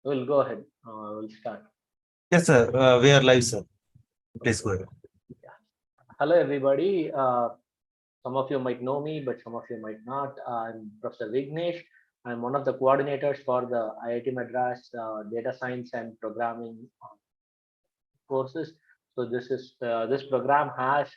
We'll go ahead. We'll start. Yes, sir. We are live, sir. Please go ahead. Yeah. Hello, everybody. Some of you might know me, but some of you might not. I'm Professor Vignesh. I'm one of the coordinators for the IIT Madras data science and programming courses. So this program has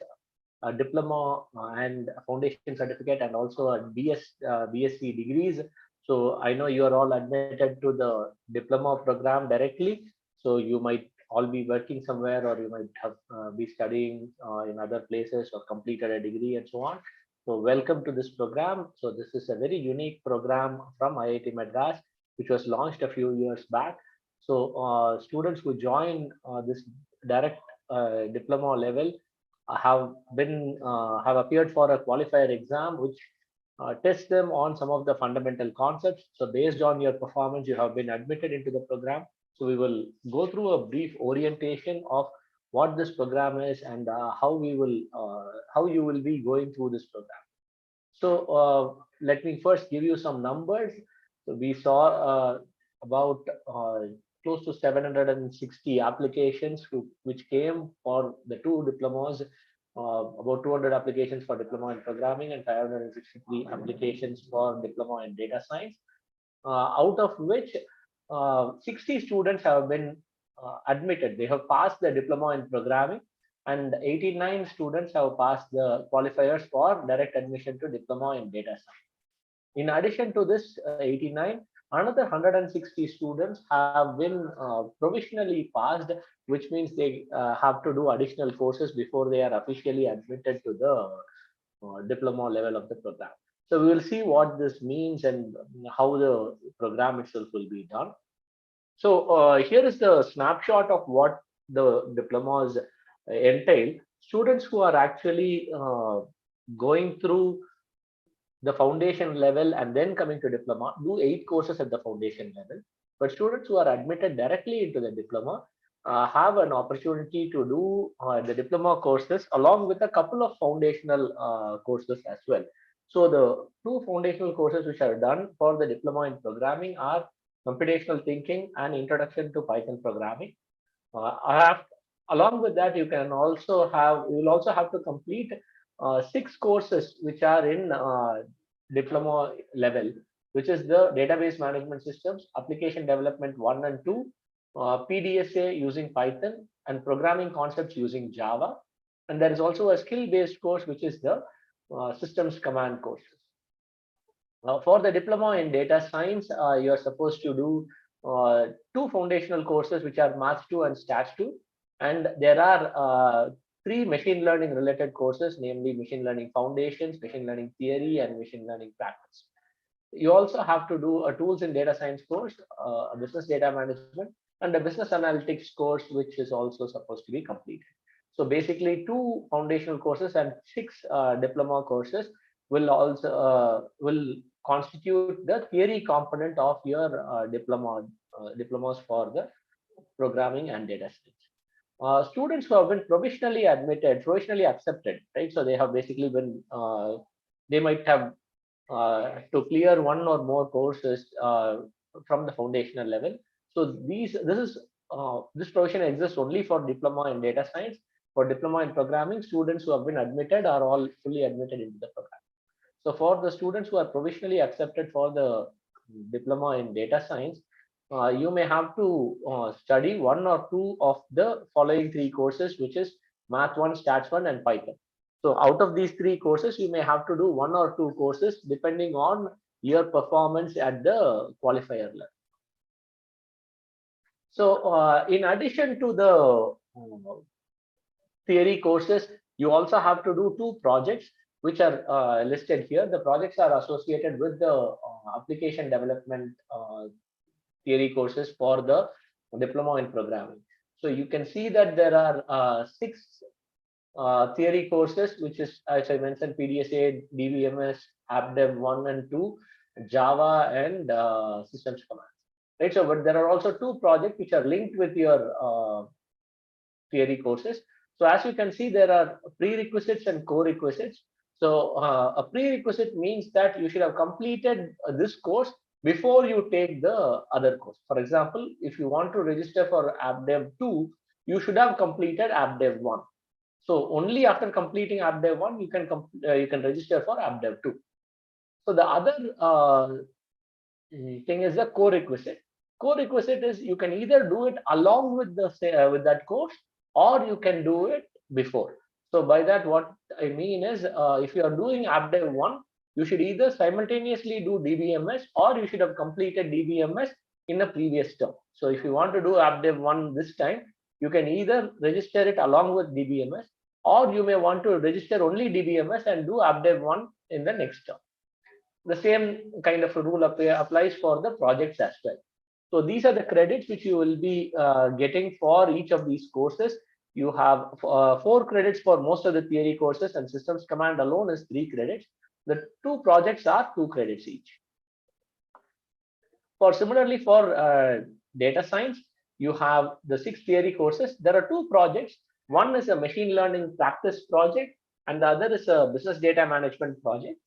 a diploma and a foundation certificate and also a BSc degrees. So I know you are all admitted to the diploma program directly. So you might all be working somewhere, or you might have be studying in other places or completed a degree and so on. So welcome to this program. So this is a very unique program from IIT Madras, which was launched a few years back. So students who join this direct diploma level have appeared for a qualifier exam, which tests them on some of the fundamental concepts. So based on your performance, you have been admitted into the program. So we will go through a brief orientation of what this program is and how you will be going through this program. So let me first give you some numbers. So we saw about close to 760 applications which came for the two diplomas, about 200 applications for diploma in programming and 563 applications for diploma in data science, out of which 60 students have been admitted. They have passed the diploma in programming, and 89 students have passed the qualifiers for direct admission to diploma in data science. In addition to this 89, another 160 students have been provisionally passed, which means they have to do additional courses before they are officially admitted to the diploma level of the program. So we will see what this means and how the program itself will be done. So here is the snapshot of what the diplomas entail. Students who are actually going through the foundation level and then coming to diploma do 8 courses at the foundation level. But students who are admitted directly into the diploma have an opportunity to do the diploma courses along with a couple of foundational courses as well. So the two foundational courses which are done for the diploma in programming are computational thinking and introduction to Python programming. I have, along with that, you will also have to complete 6 courses which are in diploma level, which is the database management systems, application development 1 and 2, PDSA using Python, and programming concepts using Java. And there is also a skill-based course, which is the systems command courses. For the diploma in data science, you are supposed to do 2 foundational courses, which are Maths 2 and Stats 2. And there are 3 machine learning related courses, namely machine learning foundations, machine learning theory, and machine learning practice. You also have to do a tools in data science course, a business data management, and a business analytics course, which is also supposed to be completed. So basically 2 foundational courses and 6 diploma courses will constitute the theory component of your diplomas for the programming and data science. Students who have been provisionally accepted, right? So they have basically been, they might have to clear 1 or more courses from the foundational level. So this provision exists only for diploma in data science. For diploma in programming, students who have been admitted are all fully admitted into the program. So for the students who are provisionally accepted for the diploma in data science, you may have to study 1 or 2 of the following 3 courses, which is Math 1, Stats 1, and Python. So out of these 3 courses, you may have to do 1 or 2 courses depending on your performance at the qualifier level. So in addition to the theory courses, you also have to do 2 projects which are listed here. The projects are associated with the application development theory courses for the diploma in programming. So you can see that there are 6 theory courses, which is, as I mentioned, PDSA, DVMS, AppDev 1 and 2, Java, and systems commands. Right. So, but there are also 2 projects which are linked with your theory courses. So as you can see, there are prerequisites and co-requisites. So a prerequisite means that you should have completed this course before you take the other course. For example, if you want to register for AppDev 2, you should have completed AppDev 1. So only after completing AppDev 1, you can register for AppDev 2. So the other thing is the co-requisite. Co-requisite is you can either do it along with the with that course, or you can do it before. So by that, what I mean is, if you are doing AppDev 1, you should either simultaneously do DBMS, or you should have completed DBMS in the previous term. So if you want to do AppDev 1 this time, you can either register it along with DBMS, or you may want to register only DBMS and do AppDev 1 in the next term. The same kind of rule applies for the projects as well. So these are the credits which you will be getting for each of these courses. You have 4 credits for most of the theory courses, and systems command alone is 3 credits. The 2 projects are 2 credits each. Similarly for data science, you have the 6 theory courses. There are 2 projects. One is a machine learning practice project, and the other is a business data management project.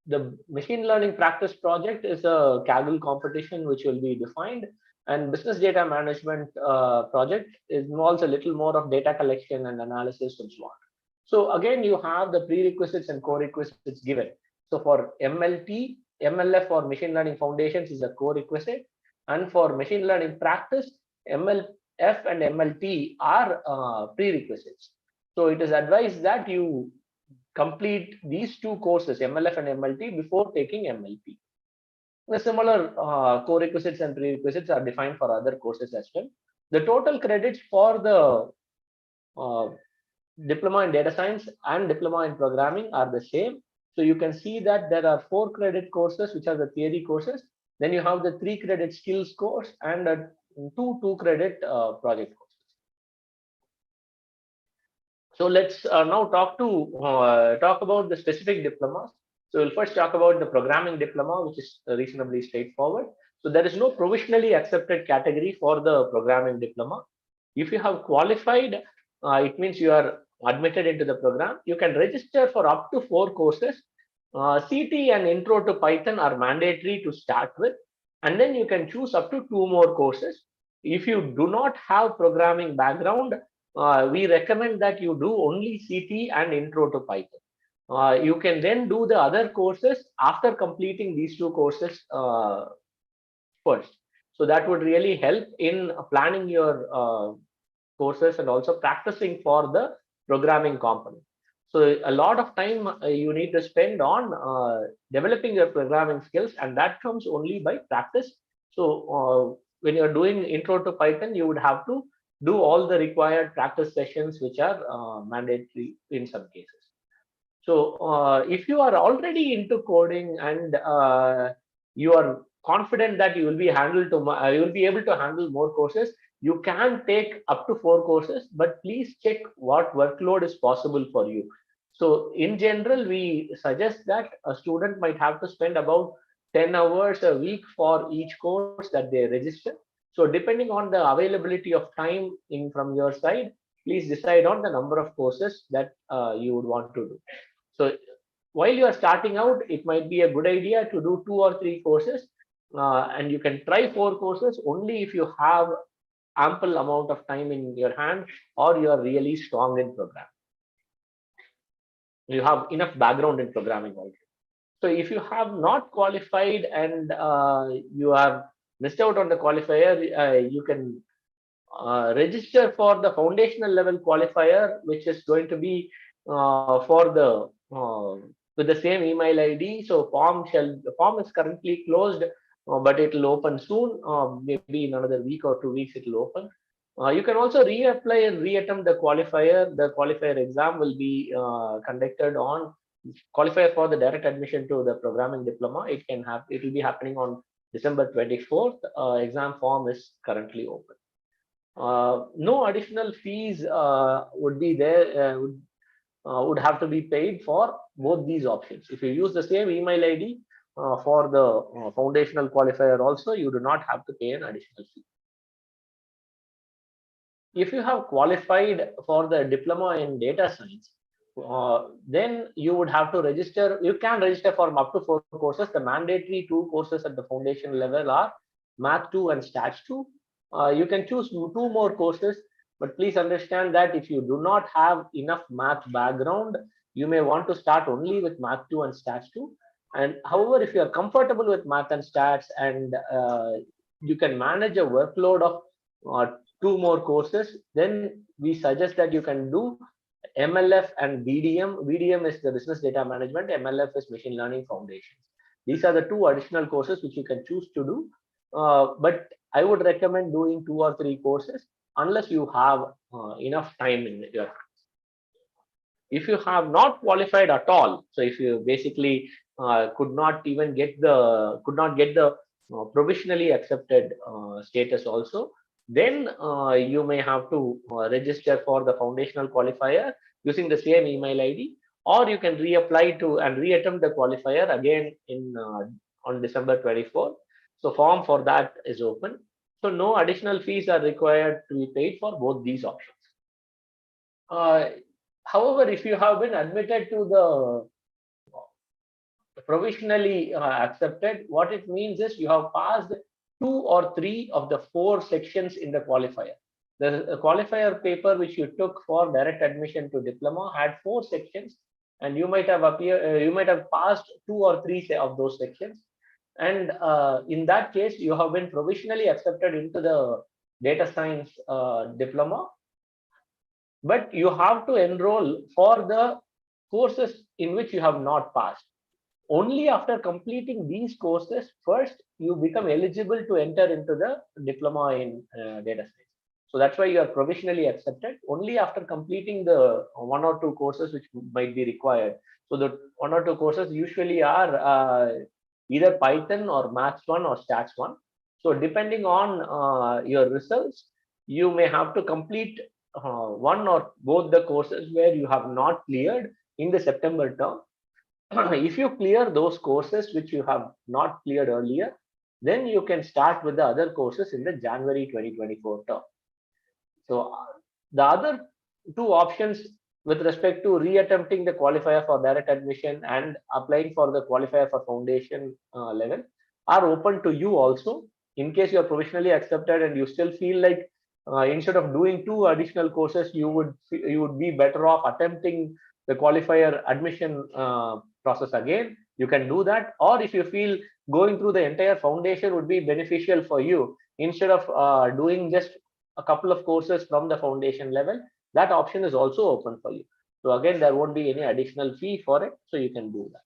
The machine learning practice project is a Kaggle competition which will be defined, and business data management project involves a little more of data collection and analysis and so on. So again, you have the prerequisites and co-requisites given. So for MLT, MLF or machine learning foundations is a co-requisite, and for machine learning practice, MLF and MLT are prerequisites. So it is advised that you complete these 2 courses, MLF and MLT, before taking MLP. The similar co-requisites and prerequisites are defined for other courses as well. The total credits for the diploma in data science and diploma in programming are the same. So you can see that there are 4 credit courses, which are the theory courses. Then you have the 3 credit skills course and a 2 credit project courses. So let's now talk about the specific diplomas. So we'll first talk about the programming diploma, which is reasonably straightforward. So there is no provisionally accepted category for the programming diploma. If you have qualified, it means you are admitted into the program. You can register for up to 4 courses. CT and Intro to Python are mandatory to start with, and then you can choose up to 2 more courses. If you do not have programming background, we recommend that you do only CT and Intro to Python. You can then do the other courses after completing these 2 courses first. So that would really help in planning your courses and also practicing for the programming component. So a lot of time you need to spend on developing your programming skills, and that comes only by practice. So when you're doing Intro to Python, you would have to do all the required practice sessions, which are mandatory in some cases. So if you are already into coding and you are confident that you will be able to handle more courses, you can take up to 4 courses, but please check what workload is possible for you. So in general, we suggest that a student might have to spend about 10 hours a week for each course that they register. So depending on the availability of time from your side, please decide on the number of courses that you would want to do. So while you are starting out, it might be a good idea to do 2 or 3 courses, and you can try 4 courses only if you have ample amount of time in your hand, or you are really strong in programming. You have enough background in programming already. So if you have not qualified and you have missed out on the qualifier, you can register for the foundational level qualifier, which is going to be for the with the same email ID. So the form is currently closed, but it will open soon. Maybe in another week or 2 weeks it will open. You can also reapply and reattempt the qualifier. The qualifier exam will be conducted on qualifier for the direct admission to the programming diploma. It will be happening on December 24th. Exam form is currently open. No additional fees would be there. Would have to be paid for both these options. If you use the same email ID for the foundational qualifier also, you do not have to pay an additional fee. If you have qualified for the diploma in data science, then you would have to register. You can register for up to 4 courses. The mandatory 2 courses at the foundation level are Math 2 and Stats 2. You can choose 2 more courses, but please understand that if you do not have enough math background, you may want to start only with Math 2 and Stats 2. And however, if you are comfortable with math and stats and you can manage a workload of 2 more courses, then we suggest that you can do MLF and BDM. BDM is the business data management, MLF is machine learning foundations. These are the 2 additional courses which you can choose to do. But I would recommend doing 2 or 3 courses unless you have enough time in your hands. If you have not qualified at all, so if you basically could not get the provisionally accepted status also, then you may have to register for the foundational qualifier using the same email ID, or you can reapply to and reattempt the qualifier again in on December 24th. So form for that is open. So no additional fees are required to be paid for both these options. However, if you have been admitted to the provisionally accepted, what it means is you have passed 2 or 3 of the 4 sections in the qualifier. The qualifier paper which you took for direct admission to diploma had 4 sections, and you might have passed 2 or 3 of those sections. And in that case, you have been provisionally accepted into the data science diploma, but you have to enroll for the courses in which you have not passed. Only after completing these courses, first you become eligible to enter into the diploma in data science. So that's why you are provisionally accepted only after completing the 1 or 2 courses which might be required. So the 1 or 2 courses usually are either Python or Maths 1 or Stats 1. So depending on your results, you may have to complete 1 or both the courses where you have not cleared in the September term. If you clear those courses which you have not cleared earlier, then you can start with the other courses in the January 2024 term. So the other 2 options with respect to reattempting the qualifier for direct admission and applying for the qualifier for foundation level are open to you also. In case you are provisionally accepted and you still feel like instead of doing 2 additional courses, you would be better off attempting the qualifier admission process again, you can do that. Or if you feel going through the entire foundation would be beneficial for you, instead of doing just a couple of courses from the foundation level, that option is also open for you. So again, there won't be any additional fee for it, so you can do that.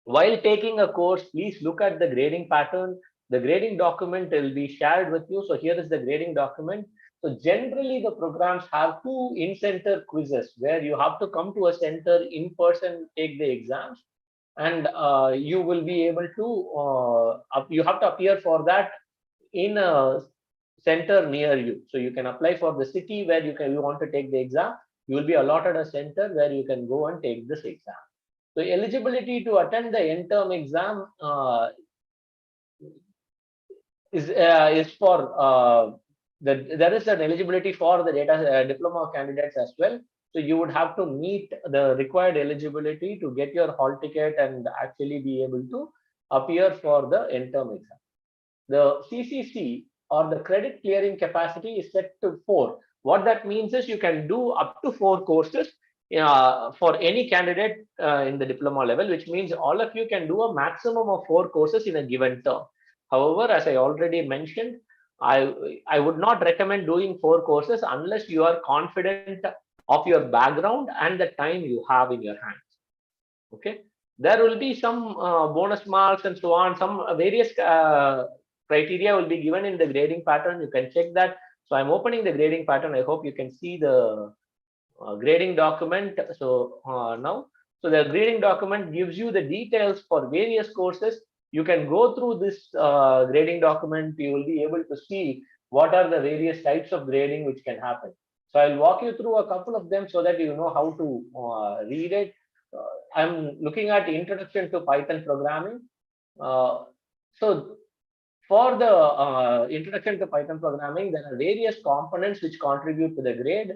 While taking a course, please look at the grading pattern. The grading document will be shared with you. So here is the grading document. So generally the programs have 2 in-center quizzes where you have to come to a center in person, take the exams, and you will be able to, you have to appear for that in a center near you. So you can apply for the city where you want to take the exam. You will be allotted a center where you can go and take this exam. So eligibility to attend the end-term exam is for there is an eligibility for the data diploma candidates as well. So you would have to meet the required eligibility to get your hall ticket and actually be able to appear for the end-term exam. The CCC or the credit clearing capacity is set to 4. What that means is you can do up to 4 courses for any candidate in the diploma level, which means all of you can do a maximum of 4 courses in a given term. However, as I already mentioned, I would not recommend doing 4 courses unless you are confident of your background and the time you have in your hands. Okay, there will be some bonus marks and so on. Some various criteria will be given in the grading pattern. You can check that. So I'm opening the grading pattern. I hope you can see the grading document. So now, so the grading document gives you the details for various courses. You can go through this grading document. You will be able to see what are the various types of grading which can happen. So I'll walk you through a couple of them so that you know how to read it. I'm looking at introduction to Python programming. So for the introduction to Python programming, there are various components which contribute to the grade.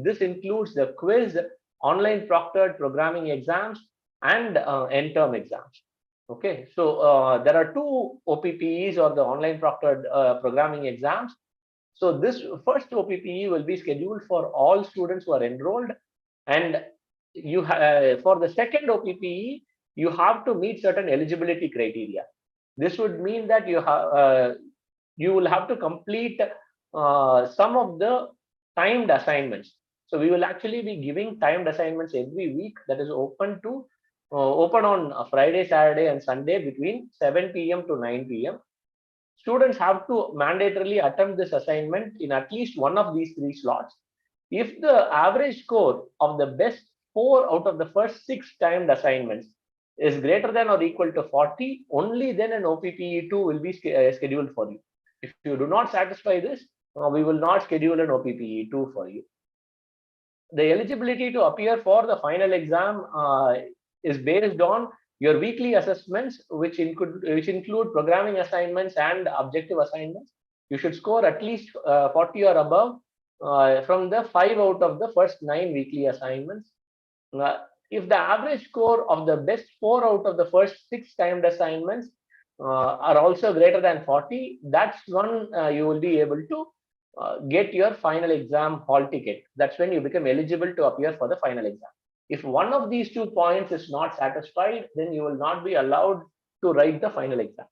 This includes the quiz, online proctored programming exams, and end-term exams. Okay, so there are two OPPEs, or the online proctored programming exams. So this first OPPE will be scheduled for all students who are enrolled, and for the second OPPE, you have to meet certain eligibility criteria. This would mean that you will have to complete some of the timed assignments. So we will actually be giving timed assignments every week, that is open on Friday, Saturday, and Sunday between 7 p.m. to 9 p.m. Students have to mandatorily attempt this assignment in at least one of these three slots. If the average score of the best 4 out of the first 6 timed assignments is greater than or equal to 40, only then an OPPE2 will be scheduled for you. If you do not satisfy this, we will not schedule an OPPE2 for you. The eligibility to appear for the final exam is based on your weekly assessments, which include programming assignments and objective assignments. You should score at least 40 or above from the 5 out of the first 9 weekly assignments. If the average score of the best 4 out of the first 6 timed assignments are also greater than 40, that's when you will be able to get your final exam hall ticket. That's when you become eligible to appear for the final exam. If one of these 2 points is not satisfied, then you will not be allowed to write the final exam.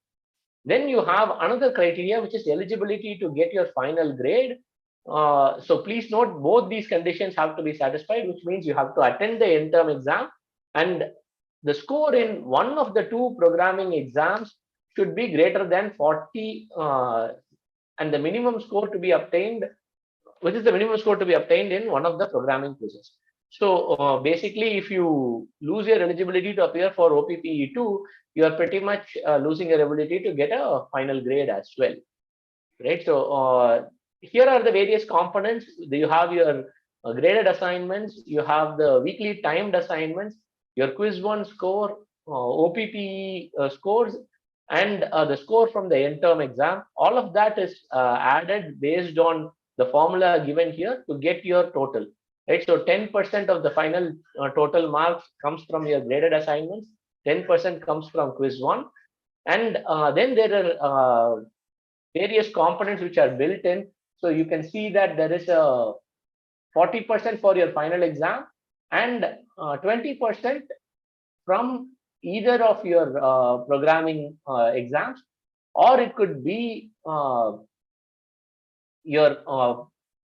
Then you have another criteria, which is eligibility to get your final grade. So please note, both these conditions have to be satisfied, which means you have to attend the end-term exam, and the score in one of the 2 programming exams should be greater than 40, and the minimum score to be obtained, which is the minimum score to be obtained in one of the programming quizzes. So basically, if you lose your eligibility to appear for OPPE2, you are pretty much losing your ability to get a final grade as well, right? So here are the various components. You have your graded assignments, you have the weekly timed assignments, your quiz 1 score, OPPE scores, and the score from the end-term exam. All of that is added based on the formula given here to get your total. Right, so 10% of the final total marks comes from your graded assignments, 10% comes from quiz 1, and then there are various components which are built in. So you can see that there is a 40% for your final exam, and 20% from either of your programming exams, or it could be your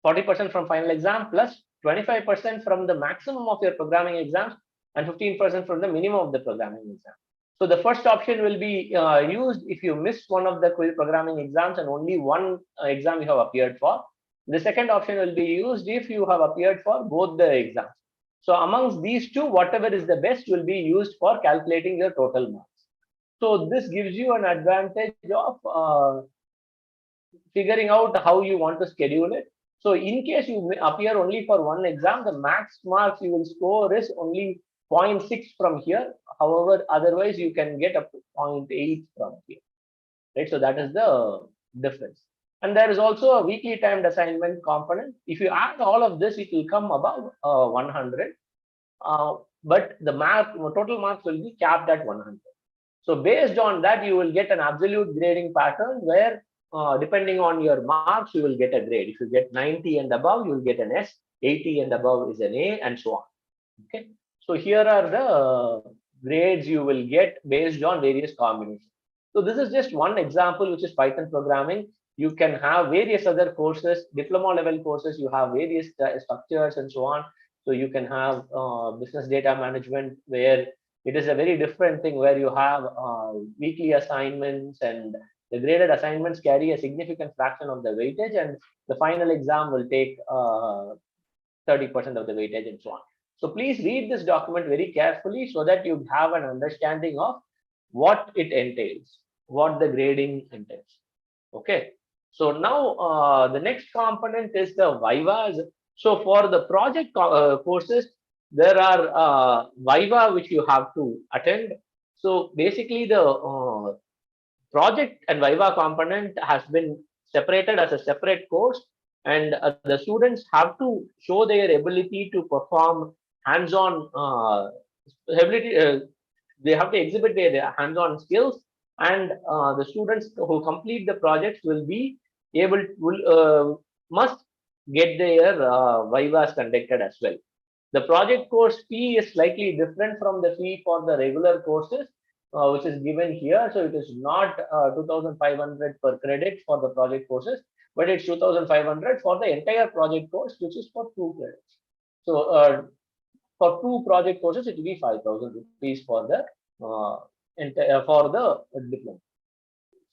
40% from final exam plus 25% from the maximum of your programming exams, and 15% from the minimum of the programming exam. So the first option will be used if you miss one of the programming exams and only one exam you have appeared for. The second option will be used if you have appeared for both the exams. So amongst these two, whatever is the best will be used for calculating your total marks. So this gives you an advantage of figuring out how you want to schedule it. So in case you appear only for one exam, the max marks you will score is only 0.6 from here. However, otherwise you can get up to 0.8 from here. Right? So that is the difference. And there is also a weekly timed assignment component. If you add all of this, it will come above 100. But the total marks will be capped at 100. So based on that, you will get an absolute grading pattern where depending on your marks, you will get a grade. If you get 90 and above, you will get an S, 80 and above is an A, and so on. Okay. So here are the grades you will get based on various combinations. So this is just one example, which is Python programming. You can have various other courses, diploma level courses, you have various structures and so on. So you can have business data management, where it is a very different thing, where you have weekly assignments, and the graded assignments carry a significant fraction of the weightage, and the final exam will take 30% of the weightage and so on. So please read this document very carefully so that you have an understanding of what it entails, what the grading entails. Okay. So now the next component is the vivas. So for the project courses, there are viva which you have to attend. So basically the project and viva component has been separated as a separate course. and the students have to show their ability to perform hands-on ability. They have to exhibit their hands-on skills, and the students who complete the projects will be able will must get their vivas conducted as well. The project course fee is slightly different from the fee for the regular courses, which is given here. So it is not 2,500 per credit for the project courses, but it's 2,500 for the entire project course, which is for 2 credits. So for 2 project courses, it will be 5,000 rupees for the for the diploma.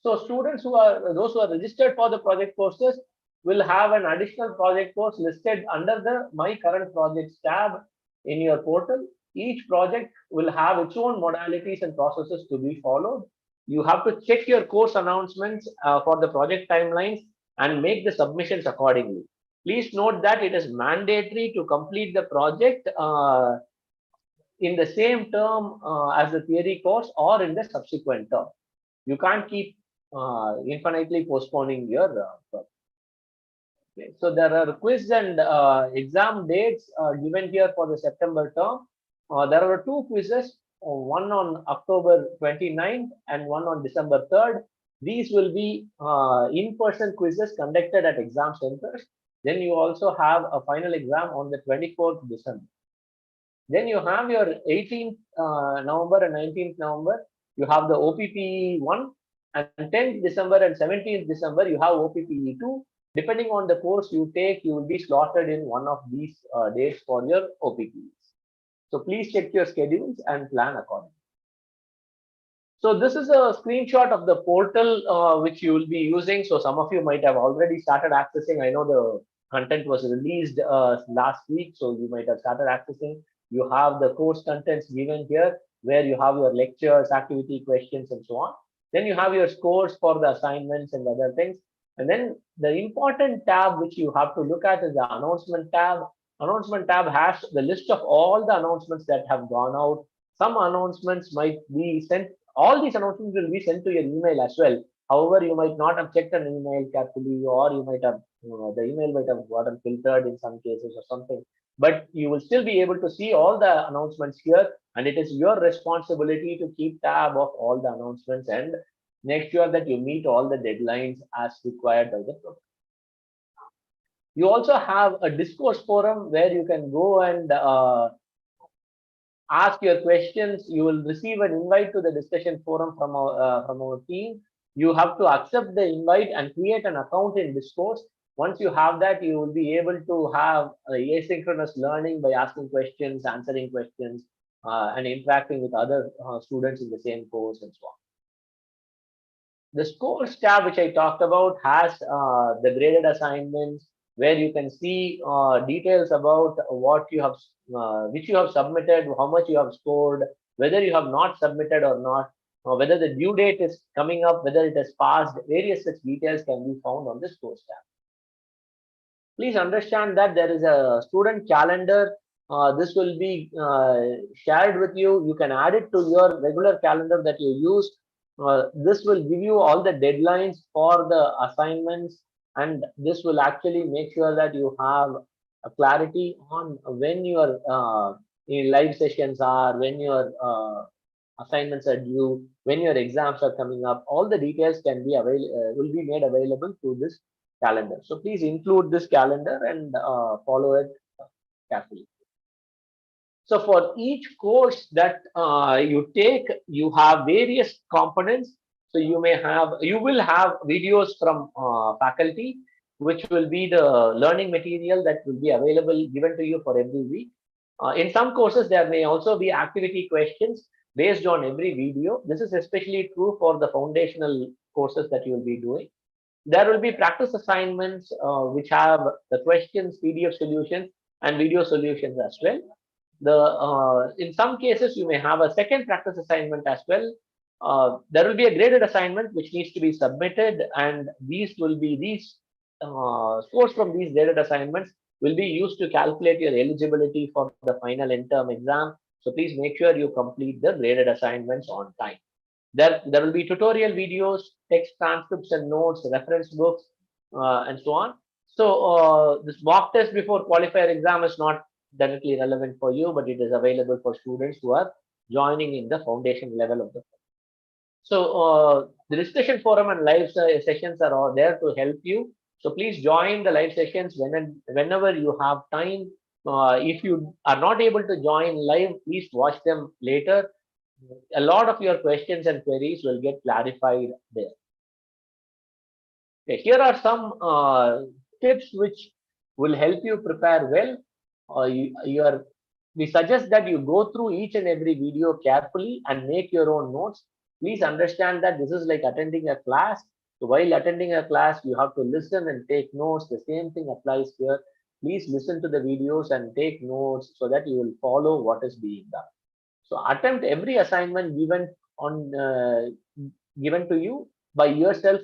So students who are those who are registered for the project courses will have an additional project course listed under the My Current Projects tab in your portal. Each project will have its own modalities and processes to be followed. You have to check your course announcements for the project timelines and make the submissions accordingly. Please note that it is mandatory to complete the project in the same term as the theory course or in the subsequent term. You can't keep infinitely postponing your project. Okay. So there are quiz and exam dates given here for the September term. There are 2 quizzes, one on October 29th and one on December 3rd. These will be in-person quizzes conducted at exam centers. Then you also have a final exam on the 24th December. Then you have your 18th November and 19th November. You have the OPPE 1, and 10th December and 17th December you have OPPE 2. Depending on the course you take, you will be slotted in one of these dates for your OPPEs. So please check your schedules and plan accordingly. So this is a screenshot of the portal which you will be using. So some of you might have already started accessing. I know the content was released last week, so you might have started accessing. You have the course contents given here, where you have your lectures, activity questions, and so on. Then you have your scores for the assignments and other things. And then the important tab which you have to look at is the announcement tab. Announcement tab has the list of all the announcements that have gone out. Some announcements might be sent, all these announcements will be sent to your email as well. However, you might not have checked an email carefully, or you might have, the email might have gotten filtered in some cases or something. But you will still be able to see all the announcements here, and it is your responsibility to keep tab of all the announcements and make sure that you meet all the deadlines as required by the program. You also have a discourse forum where you can go and ask your questions. You will receive an invite to the discussion forum from our team. You have to accept the invite and create an account in Discourse. Once you have that, you will be able to have asynchronous learning by asking questions, answering questions, and interacting with other students in the same course and so on. The scores tab, which I talked about, has the graded assignments, where you can see details about what you have, which you have submitted, how much you have scored, whether you have not submitted or not, whether the due date is coming up, whether it has passed. Various such details can be found on the scores tab. Please understand that there is a student calendar. This will be shared with you. You can add it to your regular calendar that you use. This will give you all the deadlines for the assignments, and this will actually make sure that you have a clarity on when your live sessions are, when your assignments are due, when your exams are coming up. All the details can be will be made available through this calendar. So please include this calendar and follow it carefully. So for each course that you take, you have various components. So you will have videos from faculty, which will be the learning material that will be available given to you for every week. In some courses, there may also be activity questions based on every video. This is especially true for the foundational courses that you will be doing. There will be practice assignments which have the questions, PDF solutions, and video solutions as well. In some cases you may have a second practice assignment as well. There will be a graded assignment which needs to be submitted, and these scores from these graded assignments will be used to calculate your eligibility for the final end-term exam. So please make sure you complete the graded assignments on time. There will be tutorial videos, text transcripts and notes, reference books, and so on. So this mock test before qualifier exam is not directly relevant for you, but it is available for students who are joining in the foundation level of the. So the discussion forum and live sessions are all there to help you. So please join the live sessions whenever you have time. If you are not able to join live, please watch them later. A lot of your questions and queries will get clarified there. Okay, here are some tips which will help you prepare well. We suggest that you go through each and every video carefully and make your own notes. Please understand that this is like attending a class. So while attending a class, you have to listen and take notes. The same thing applies here. Please listen to the videos and take notes so that you will follow what is being done. So attempt every assignment given to you by yourself.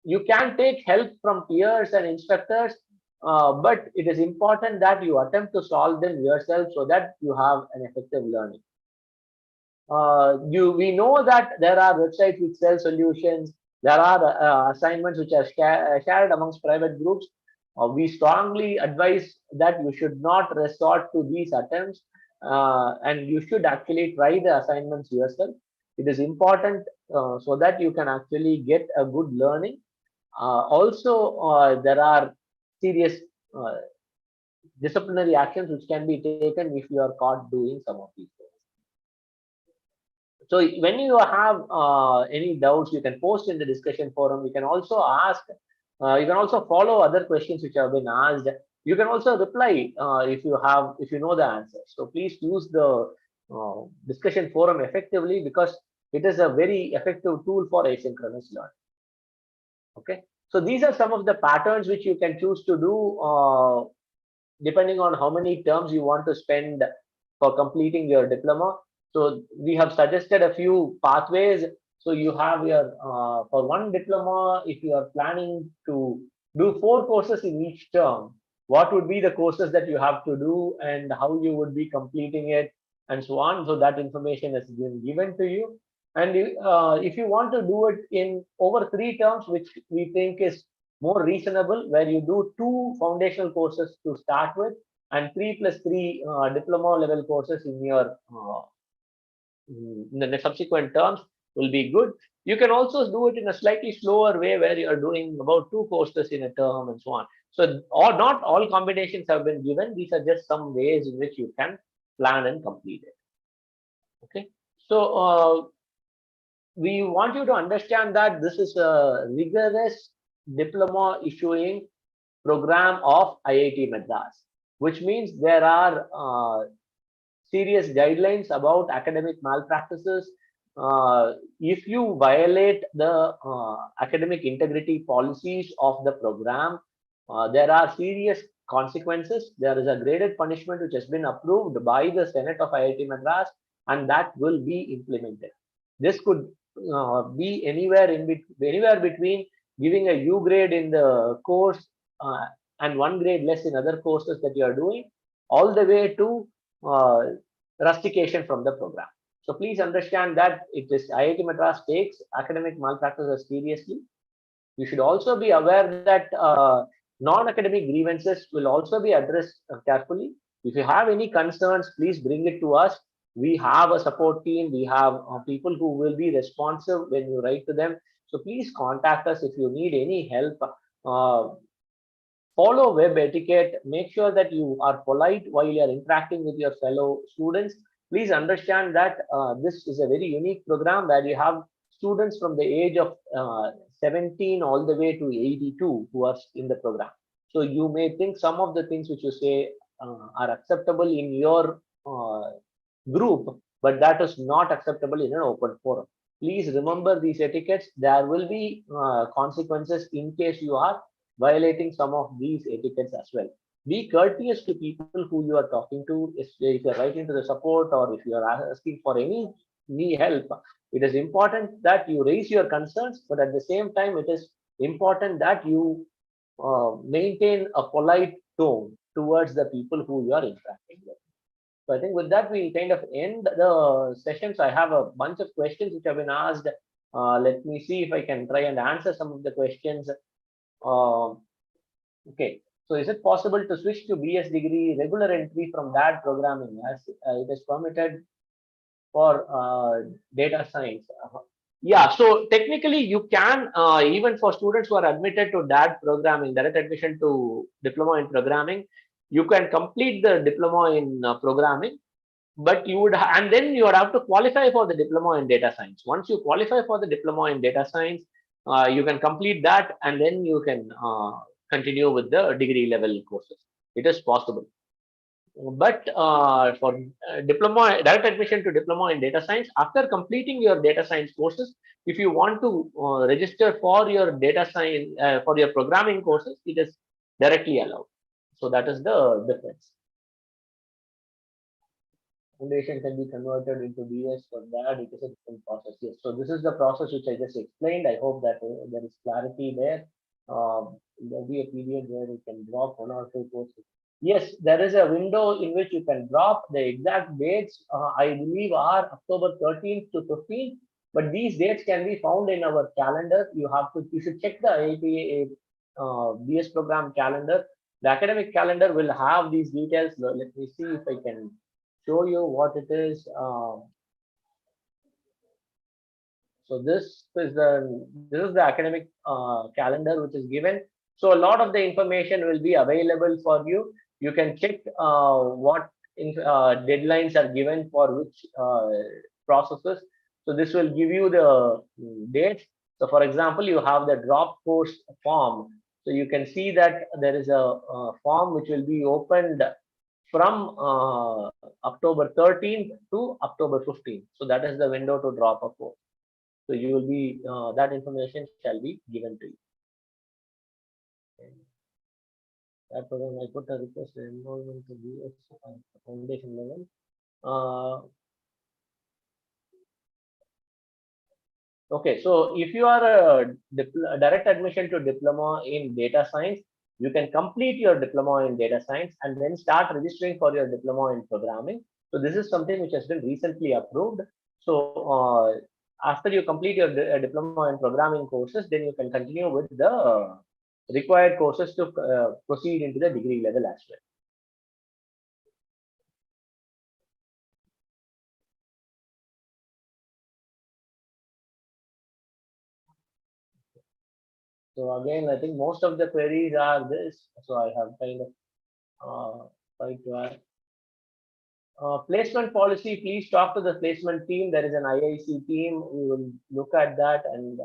You can take help from peers and instructors, but it is important that you attempt to solve them yourself so that you have an effective learning. We know that there are websites which sell solutions. There are assignments which are shared amongst private groups. We strongly advise that you should not resort to these attempts, and you should actually try the assignments yourself. It is important so that you can actually get a good learning. Also, there are serious uh, disciplinary actions which can be taken if you are caught doing some of these things. So when you have any doubts, you can post in the discussion forum. You can also ask. You can also follow other questions which have been asked. You can also reply if you know the answers. So please use the discussion forum effectively because it is a very effective tool for asynchronous learning. Okay, so these are some of the patterns which you can choose to do depending on how many terms you want to spend for completing your diploma. So we have suggested a few pathways. So you have your for one diploma, if you are planning to do 4 courses in each term, what would be the courses that you have to do and how you would be completing it and so on. So that information has been given to you. And if you want to do it in over 3 terms, which we think is more reasonable, where you do 2 foundational courses to start with and 3 plus 3 diploma level courses in the subsequent terms will be good. You can also do it in a slightly slower way where you are doing about 2 courses in a term and so on. So, not all combinations have been given. These are just some ways in which you can plan and complete it. Okay. So, we want you to understand that this is a rigorous diploma issuing program of IIT Madras, which means there are serious guidelines about academic malpractices. If you violate the academic integrity policies of the program, there are serious consequences. There is a graded punishment which has been approved by the Senate of IIT Madras, and that will be implemented. This could be anywhere between giving a U grade in the course and 1 grade less in other courses that you are doing, all the way to uh, rustication from the program. So please understand that it is IIT Madras takes academic malpractices seriously. You should also be aware that non-academic grievances will also be addressed carefully. If you have any concerns, please bring it to us. We have a support team. We have people who will be responsive when you write to them. So please contact us if you need any help. Follow web etiquette. Make sure that you are polite while you are interacting with your fellow students. Please understand that this is a very unique program where you have students from the age of 17 all the way to 82 who are in the program. So you may think some of the things which you say are acceptable in your group, but that is not acceptable in an open forum. Please remember these etiquettes. There will be consequences in case you are violating some of these etiquettes as well. Be courteous to people who you are talking to. If you're writing to the support or if you are asking for any help, it is important that you raise your concerns, but at the same time, it is important that you maintain a polite tone towards the people who you are interacting with. So I think with that, we kind of end the session. So I have a bunch of questions which have been asked. Let me see if I can try and answer some of the questions. Uh, Okay. So is it possible to switch to BS degree regular entry from that programming as it is permitted for data science? Yeah, so technically you can, even for students who are admitted to DAD programming, direct admission to diploma in programming, you can complete the diploma in programming, but you would, and then you would have to qualify for the diploma in data science. Once you qualify for the diploma in data science, you can complete that and then you can continue with the degree level courses. It is possible. But for diploma, direct admission to diploma in data science, after completing your data science courses, if you want to register for your data science, for your programming courses, it is directly allowed. So that is the difference. Foundation can be converted into BS. For that, it is a different process. Yes. So this is the process which I just explained. I hope that there is clarity there. There'll be a period where you can drop one or two courses. Yes, there is a window in which you can drop. The exact dates, I believe, are October 13th to 15th. But these dates can be found in our calendar. You should check the IIT BS program calendar. The academic calendar will have these details. Let me see if I can show you what it is. So this is the academic calendar which is given. So a lot of the information will be available for you. You can check what deadlines are given for which processes. So this will give you the dates. So for example, you have the drop course form. So you can see that there is a form which will be opened from October 13th to October 15th. So that is the window to drop a course. So you will be that information shall be given to you. Okay. That program I put a request for enrollment to be at foundation level. Okay, so if you are a direct admission to diploma in data science, you can complete your diploma in data science and then start registering for your diploma in programming. So this is something which has been recently approved. So after you complete your diploma in programming courses, then you can continue with the required courses to proceed into the degree level as well. So again, I think most of the queries are this. So I have kind of tried to add. Placement policy, please talk to the placement team. There is an IIC team. We will look at that and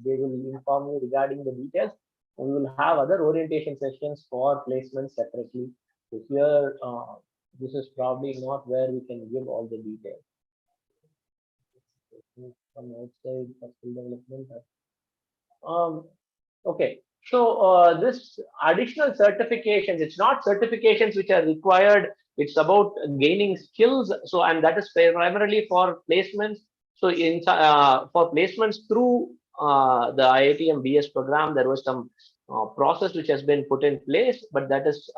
they will inform you regarding the details. And we will have other orientation sessions for placement separately. So here, this is probably not where we can give all the details. From outside for skill development. Okay. So this additional certifications, it's not certifications which are required. It's about gaining skills. So and that is primarily for placements. So in for placements through the IIT and BS program, there was some process which has been put in place, but that is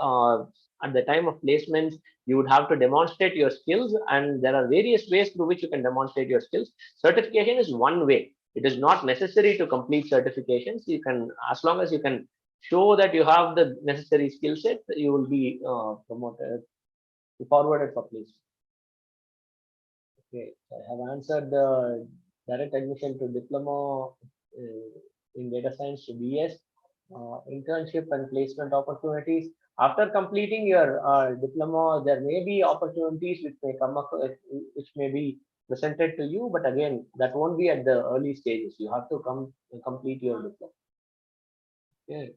at the time of placements, you would have to demonstrate your skills, and there are various ways through which you can demonstrate your skills. Certification is one way. It is not necessary to complete certifications. You can, as long as you can show that you have the necessary skill set, you will be promoted, forwarded for placement. Okay, I have answered the direct admission to diploma in data science to BS, internship and placement opportunities. After completing your diploma, there may be opportunities which may come up, which may be presented to you, but again, that won't be at the early stages. You have to complete your diploma. Okay.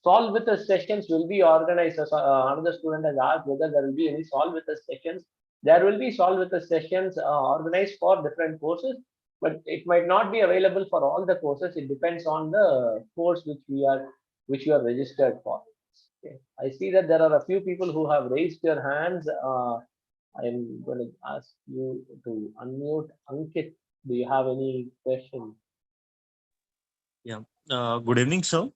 Solve with us sessions will be organized. Another student has asked whether there will be any solve with us sessions. There will be solve with us sessions organized for different courses, but it might not be available for all the courses. It depends on the course which you are registered for. Okay. I see that there are a few people who have raised their hands. I'm going to ask you to unmute. Ankit, do you have any question? Yeah. Good evening, sir.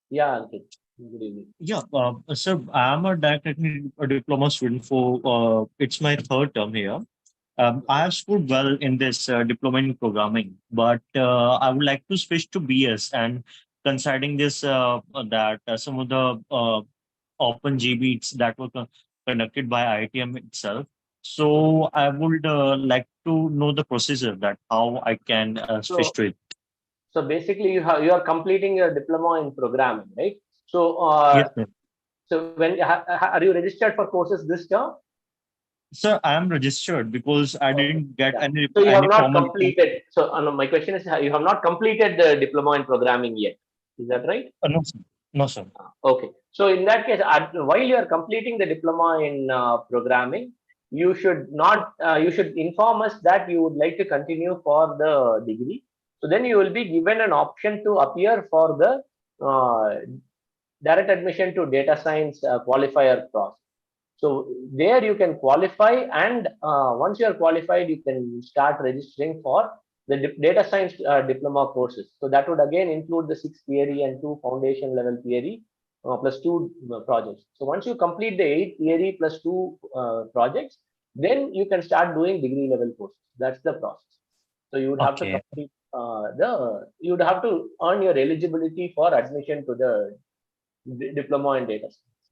Yeah, Ankit. Good evening. Yeah, sir, I'm a a diploma student for it's my third term here. I have scored well in this diploma in programming, but I would like to switch to BS and considering this that some of the open GBs that were conducted by IITM itself. So I would like to know the procedure that how I can switch So, to it. so basically, you are completing your diploma in programming, right? So, Yes, sir. so when are you registered for courses this term? Sir, I am registered because I Okay. didn't get Yeah. So you have any not formal. completed. So no, my question is, you have not completed the diploma in programming yet. Is that right? No, sir. No, sir. Okay. So in that case, while you are completing the diploma in programming, you should not. You should inform us that you would like to continue for the degree. So then you will be given an option to appear for the direct admission to data science qualifier process. So there you can qualify, and once you are qualified, you can start registering for the data science diploma courses. So that would again include the 6 theory and 2 foundation level theory plus 2 projects. So once you complete the 8 theory plus 2 projects, then you can start doing degree level courses. That's the process. So you would have to Okay. complete you would have to earn your eligibility for admission to the diploma in data science.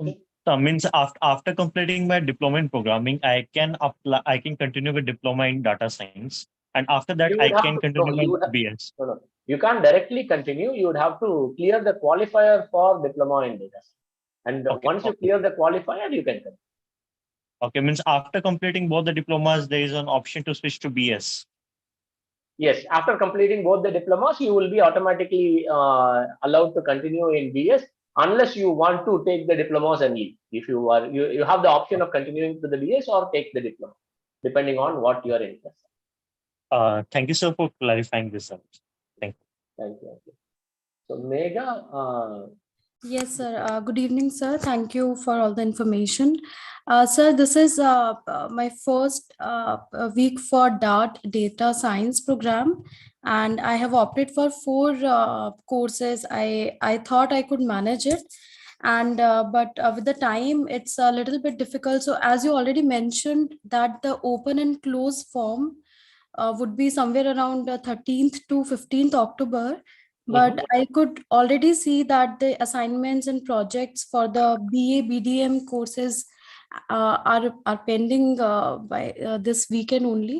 Okay. Means after completing my diploma in programming, I can apply. I can continue with diploma in data science, and after that, You I would have can to no, continue you with would have, BS. no, no. You can't directly continue. You would have to clear the qualifier for diploma in data science. And Okay. once you clear the qualifier, you can continue. Okay. Means after completing both the diplomas, there is an option to switch to BS. Yes, after completing both the diplomas, you will be automatically allowed to continue in BS unless you want to take the diplomas and leave. If you are you have the option of continuing to the BS or take the diploma, depending on what you are interested. Thank you, sir, for clarifying this. Sir. Thank Thank you. So Mega, Yes, sir. Good evening, sir. Thank you for all the information. Sir, this is my first week for DART data science program, and I have opted for 4 courses. I thought I could manage it, and but with the time, it's a little bit difficult. So, as you already mentioned, that the open and close form would be somewhere around 13th to 15th October. mhm. But I could already see that the assignments and projects for the BA BDM courses are pending by this weekend only.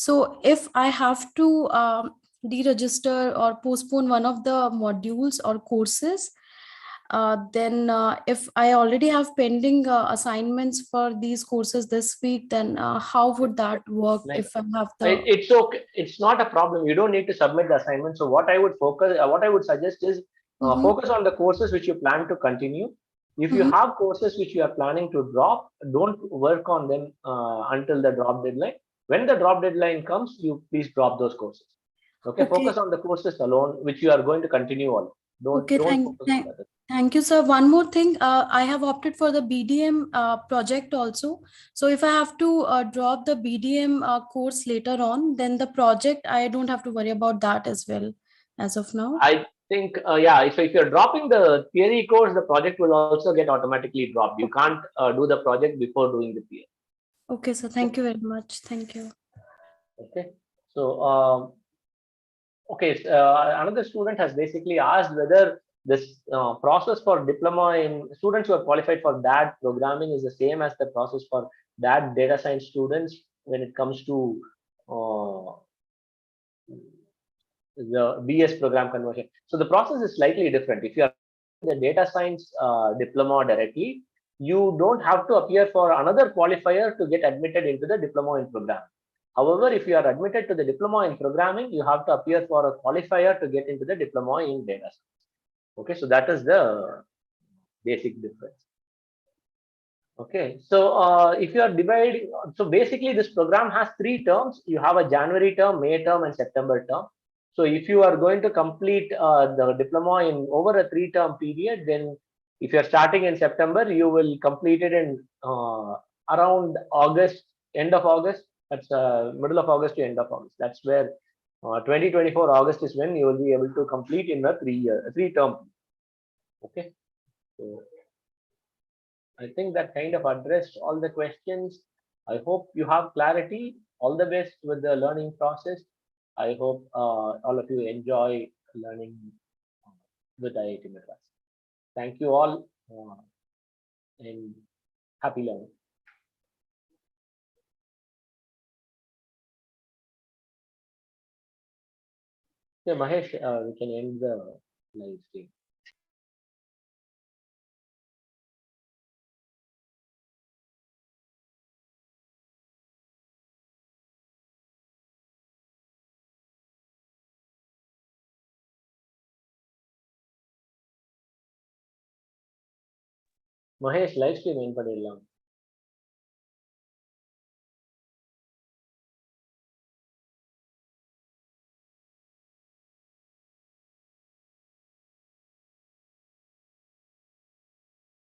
So if I have to deregister or postpone one of the modules or courses, then if I already have pending assignments for these courses this week, then how would that work Like, if I have the it's okay. It's not a problem. You don't need to submit the assignment. So what I would suggest is Mhm, focus on the courses which you plan to continue. If you mhm. have courses which you are planning to drop, don't work on them until the drop deadline. When the drop deadline comes, you please drop those courses. Okay, focus Okay. on the courses alone which you are going to continue on. Okay, Don't focus on that. thank you, sir. One more thing, I have opted for the BDM project also. So if I have to drop the BDM course later on, then the project, I don't have to worry about that as well as of now. I think, yeah, so if you're dropping the theory course, the project will also get automatically dropped. You can't do the project before doing the theory. Okay, sir. Okay. Thank you very much. Thank you. Okay. So, okay, another student has basically asked whether this process for diploma in students who are qualified for that programming is the same as the process for that data science students when it comes to uh, the BS program conversion. So the process is slightly different. If you are the data science diploma directly, you don't have to appear for another qualifier to get admitted into the diploma in programming. However, if you are admitted to the diploma in programming, you have to appear for a qualifier to get into the diploma in data science. Okay, so that is the basic difference. Okay, so if you are dividing, so basically this program has 3 terms. You have a January term, May term, and September term. So if you are going to complete the diploma in over a 3-term period, then if you are starting in September, you will complete it in around August, end of August. That's middle of August to end of August. That's where 2024 August is when you will be able to complete in a 3-term. Okay, so I think that kind of addressed all the questions. I hope you have clarity. All the best with the learning process. I hope all of you enjoy learning with IIT Madras. Thank you all and happy learning. Okay, Mahesh, we can end the live stream. Mahesh, live stream end பண்ணிடலாம்.